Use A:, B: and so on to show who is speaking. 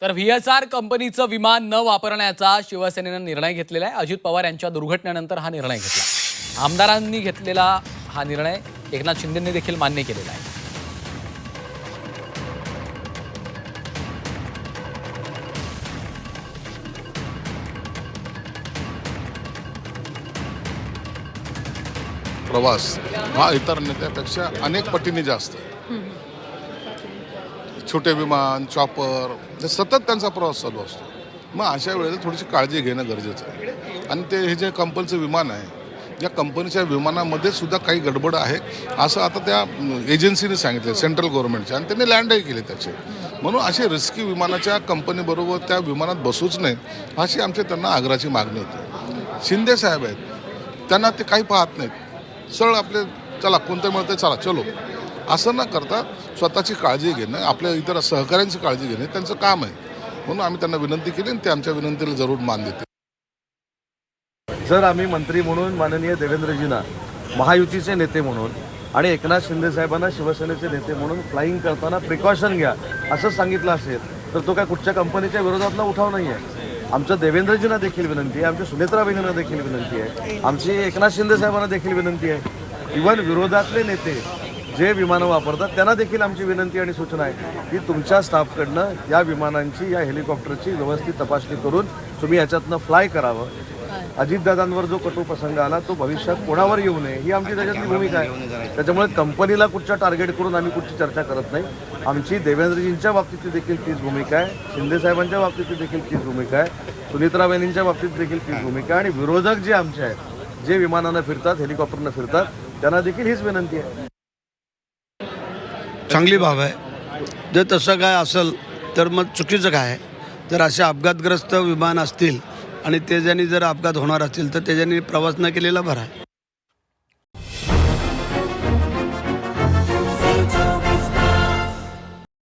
A: तर व्हीएसआर कंपनीचं विमान न वापरण्याचा शिवसेनेनं निर्णय घेतलेला आहे। अजित पवार यांच्या दुर्घटनेनंतर हा निर्णय घेतला। आमदारांनी घेतलेला हा निर्णय एकनाथ शिंदेंनी देखील मान्य केलेला आहे।
B: प्रवास हा इतर नेत्यापेक्षा अनेक पटीने जास्त आहे। छोटे विमान, चॉपर हे सतत त्यांचा प्रवास चालू असतो। मग अशा वेळेला थोडीशी काळजी घेणं गरजेचं आहे। आणि ते हे जे कंपनीचं विमान आहे, या कंपनीच्या विमानामध्ये सुद्धा काही गडबड आहे असं आता त्या एजन्सीने सांगितलं, सेंट्रल गव्हर्नमेंटच्या, आणि त्यांनी लँडही केले त्याचे। म्हणून असे रिस्की विमानाच्या कंपनीबरोबर त्या विमानात बसूच नाही अशी आमची त्यांना आग्रहाची मागणी होती। शिंदे साहेब आहेत, त्यांना ते काही पाहत नाहीत, सरळ आपले चला कोणतं मिळतं चला चलो असं न करता स्वतःची काळजी घेणं, आपल्या इतर सहकाऱ्यांची काळजी घेणे त्यांचं काम आहे। म्हणून आम्ही त्यांना विनंती केली आणि ते आमच्या विनंतीला जरूर मान देतील।
C: जर आम्ही मंत्री म्हणून माननीय देवेंद्रजींना, महायुतीचे नेते म्हणून आणि एकनाथ शिंदे साहेबांना शिवसेनेचे नेते म्हणून फ्लाईंग करताना प्रिकॉशन घ्या असं सांगितलं असेल तर तो काय कुठच्या कंपनीच्या विरोधातला उठाव नाही आहे। आमच्या देवेंद्रजींना देखील विनंती आहे, आमच्या सुनेत्रा बहिणींना देखील विनंती आहे, आमची एकनाथ शिंदे साहेबांना देखील विनंती आहे। इव्हन विरोधातले नेते जे विमानं वापरतात त्यांना देखील आमची विनंती आणि सूचना आहे की तुमच्या स्टाफकडनं या विमानांची, या हेलिकॉप्टरची व्यवस्थित तपासणी करून तुम्ही याच्यातनं फ्लाय करावं। अजितदादांवर जो कटू प्रसंग आला तो भविष्यात कोणावर येऊ नये ही आमची त्याच्यातली भूमिका आहे। त्याच्यामुळे कंपनीला कुठच्या टार्गेट करून आम्ही कुठची चर्चा करत नाही। आमची देवेंद्रजींच्या बाबतीत देखील तीच भूमिका आहे, शिंदे साहेबांच्या बाबतीत देखील तीच भूमिका आहे, सुनेत्रा बहिणींच्या बाबतीत देखील तीच भूमिका आहे, आणि विरोधक जे आमचे आहेत, जे विमानानं फिरतात, हेलिकॉप्टरनं फिरतात, त्यांना देखील हीच विनंती आहे।
D: चांगली बाब आहे। जर तसं काय असेल तर मग चुकीचं काय आहे? जर असे अपघातग्रस्त विमान असतील आणि त्याच्यानी जर अपघात होणार असतील तर त्याच्यानी प्रवास न केलेला बरा आहे।